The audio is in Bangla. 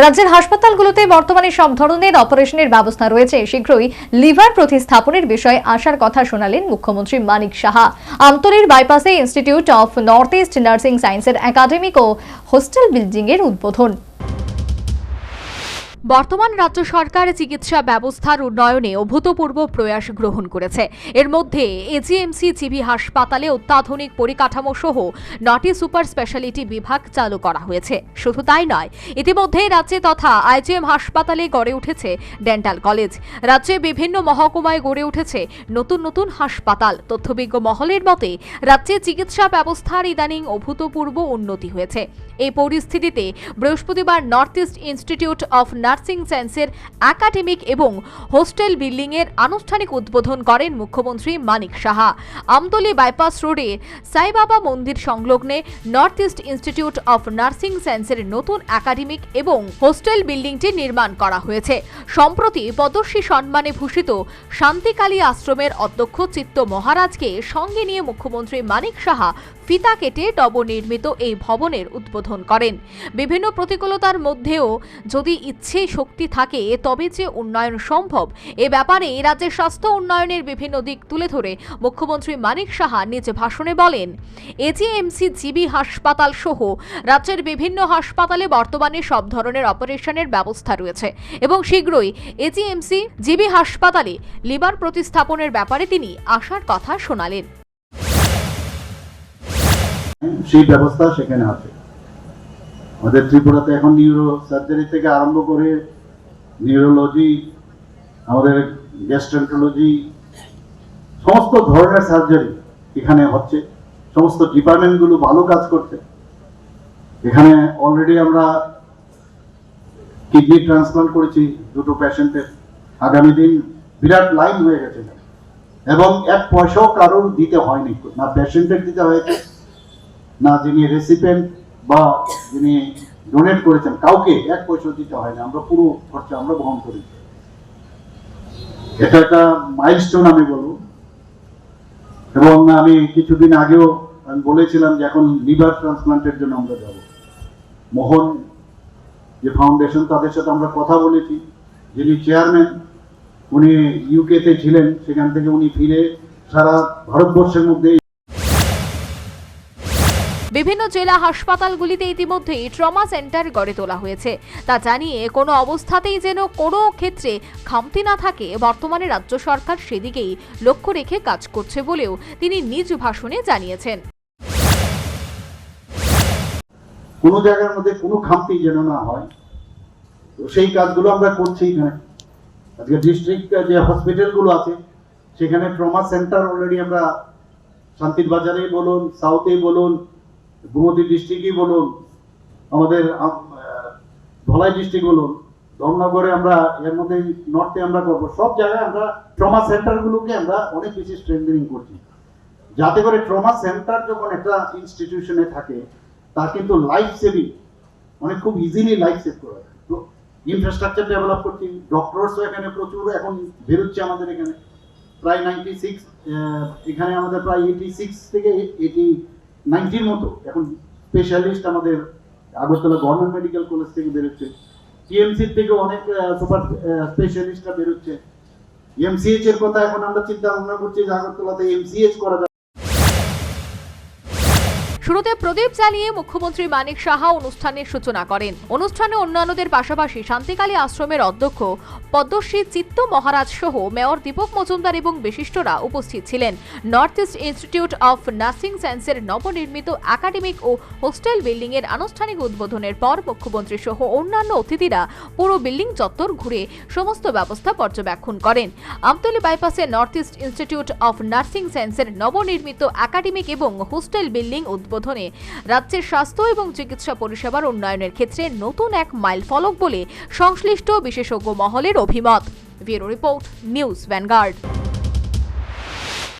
রাজ্যের হাসপাতালগুলোতে বর্তমানে সব ধরনের অপারেশনের ব্যবস্থা রয়েছে। শীঘ্রই লিভার প্রতিস্থাপনের বিষয়ে আসার কথা শোনালেন মুখ্যমন্ত্রী মানিক সাহা। আমতলীর বাইপাসে institute of north east nursing সায়েন্সের একাডেমিক ও হোস্টেল বিল্ডিং এর উদ্বোধন। বর্তমান রাজ্য সরকার চিকিৎসা ব্যবস্থার উন্নয়নে অভূতপূর্ব প্রয়াস গ্রহণ করেছে। এর মধ্যে এজিএমসি জিবি হাসপাতালে অত্যাধুনিক পরিকাঠামো সহ 9টি সুপার স্পেশালিটি বিভাগ চালু করা হয়েছে। শুধু তাই নয়, ইতিমধ্যে রাজ্যে তথা আইজিএম হাসপাতালে গড়ে উঠেছে ডেন্টাল কলেজ। রাজ্যে বিভিন্ন মহকুমায় গড়ে উঠেছে নতুন নতুন হাসপাতাল। তথ্যবিজ্ঞ মহলের মতে রাজ্যে চিকিৎসা ব্যবস্থার ইদানিং অভূতপূর্ব উন্নতি হয়েছে। এই পরিস্থিতিতে বৃহস্পতিবার north east institute of nursing সায়েন্সের একাডেমিক এবং হোস্টেল বিল্ডিং এর আনুষ্ঠানিক উদ্বোধন করেন মুখ্যমন্ত্রী মানিক সাহা। আমতলী বাইপাস রোডে সাইবাবা মন্দির সংলগ্নে north east institute of nursing সায়েন্সের নতুন একাডেমিক এবং হোস্টেল বিল্ডিংটি নির্মাণ করা হয়েছে। সম্প্রতি পদ্মশ্রী সম্মানে ভূষিত শান্তিকালী আশ্রমের অধ্যক্ষ চিত্ত মহারাজকে সঙ্গে নিয়ে মুখ্যমন্ত্রী মানিক সাহা ফিতা কেটে নবনির্মিত এই ভবনের উদ্বোধন করেন। বিভিন্ন প্রতিকূলতার মধ্যেও যদি ইচ্ছে শক্তি থাকে তবে যে উন্নয়ন সম্ভব, এ ব্যাপারে রাজ্যের স্বাস্থ্য উন্নয়নের বিভিন্ন দিক তুলে ধরে মুখ্যমন্ত্রী মানিক সাহা নিজ ভাষণে বলেন, এজিএমসি জিবি হাসপাতাল সহ রাজ্যের বিভিন্ন হাসপাতালে বর্তমানে সব ধরনের অপারেশনের ব্যবস্থা রয়েছে এবং শীঘ্রই এজিএমসি জিবি হাসপাতালে লিভার প্রতিস্থাপনের ব্যাপারে তিনি আশার কথা শোনালেন। সেই ব্যবস্থা সেখানে আছে। আমাদের ত্রিপুরাতে এখন নিউরো সার্জারি থেকে আরম্ভ করে নিউরোলজি, আমাদের গ্যাস্ট্রোন্টারোলজি, সমস্ত ধরনের সার্জারি এখানে হচ্ছে। সমস্ত ডিপার্টমেন্টগুলো ভালো কাজ করছে। এখানে অলরেডি আমরা কিডনি ট্রান্সপ্লান্ট করেছি 2টো পেশেন্টের। আগামী দিন বিরাট লাইন হয়ে গেছে এবং 1 পয়সাও কারোর দিতে হয়নি, না পেশেন্টের দিতে হয়েছে, না যিনি রেসিপিয়েন্ট বা যিনি ডোনেট করেছেন কাউকে 1 পয়সা দিতে হয় না। আমরা পুরো খরচা আমরা বহন করি। এটা একটা মাইলস্টোন আমি বলবো। এবং আমি কিছুদিন আগেও আমি বলেছিলাম যে এখন লিভার ট্রান্সপ্লান্টের জন্য আমরা যাব। মোহন যে ফাউন্ডেশন, তাদের সাথে আমরা কথা বলেছি। যিনি চেয়ারম্যান উনি ইউকেতে ছিলেন, সেখান থেকে উনি ফিরে সারা ভারতবর্ষের মধ্যে বিভিন্ন জেলা হাসপাতালগুলিতে ইতিমধ্যেই ট্রমা সেন্টার গড়ে তোলা হয়েছে। তা জানিয়ে কোনো অবস্থাতেই যেন কোনো ক্ষেত্রে খামতি না থাকে, বর্তমানে রাজ্য সরকার সেদিকেই লক্ষ্য রেখে কাজ করছে বলেও তিনি নিজ ভাষণে জানিয়েছেন। কোনো জায়গার মধ্যে কোনো খামতি যেন না হয়, তো সেই কাজগুলো আমরা করছি। এখানে আজকে ডিস্ট্রিক্ট যে হসপিটালগুলো আছে সেখানে ট্রমা সেন্টার অলরেডি আমরা শান্তির বাজারেই বলুন, সাউথেই বলুন, গোমতী ডিস্ট্রিক্টই বলুন, আমাদের ধলাই ডিস্ট্রিক্ট বলুন, ধর্মনগরে আমরা এর মধ্যে নর্থে আমরা করবো। সব জায়গায় আমরা ট্রমা সেন্টারগুলোকে আমরা অনেক বেশি স্ট্রেংথেনিং করছি, যাতে করে ট্রমা সেন্টার যখন একটা ইনস্টিটিউশনে থাকে তার কিন্তু লাইফ সেভিং মানে খুব ইজিলি লাইফ সেভ করা যায়। তো ইনফ্রাস্ট্রাকচার ডেভেলপ করছি। ডক্টরসও এখানে প্রচুর এখন বেরোচ্ছে আমাদের এখানে, প্রায় 96, এখানে আমাদের প্রায় 86 থেকে 90-র মতো এখন স্পেশালিস্ট আমাদের আগরতলা গভর্নমেন্ট মেডিকেল কলেজ থেকে বেরোচ্ছে। টিএমসি থেকে অনেক সুপার স্পেশালিস্টরা বেরোচ্ছে। এমসিএইচ এর কথা এখন আমরা চিন্তা ভাবনা করছি যে আগরতলাতে এমসিএইচ করা যায়। শুরুতে প্রদীপ জ্বালিয়ে মুখ্যমন্ত্রী মানিক সাহা অনুষ্ঠানের সূচনা করেন। অনুষ্ঠানে অন্যান্যদের পাশাপাশি শান্তিকালী আশ্রমের অধ্যক্ষ পদ্মশ্রী চিত্ত মহারাজ সহ মেয়র দীপক মজুমদার এবং বিশিষ্টরা উপস্থিত ছিলেন। North east institute of nursing সায়েন্সের নবনির্মিত একাডেমিক ও হোস্টেল বিল্ডিং এর আনুষ্ঠানিক উদ্বোধনের পর মুখ্যমন্ত্রী সহ অন্যান্য অতিথিরা পুরো বিল্ডিং চত্বর ঘুরে সমস্ত ব্যবস্থা পর্যবেক্ষণ করেন। আমতলী বাইপাসে north east institute of nursing সায়েন্সের নবনির্মিত একাডেমিক এবং হোস্টেল বিল্ডিং উদ্বোধনে রাজ্যের স্বাস্থ্য এবং চিকিৎসা পরিষেবার উন্নয়নের ক্ষেত্রে নতুন এক মাইলফলক বলে সংশ্লিষ্ট বিশেষজ্ঞ মহলের অভিমত। Bureau report, news vanguard.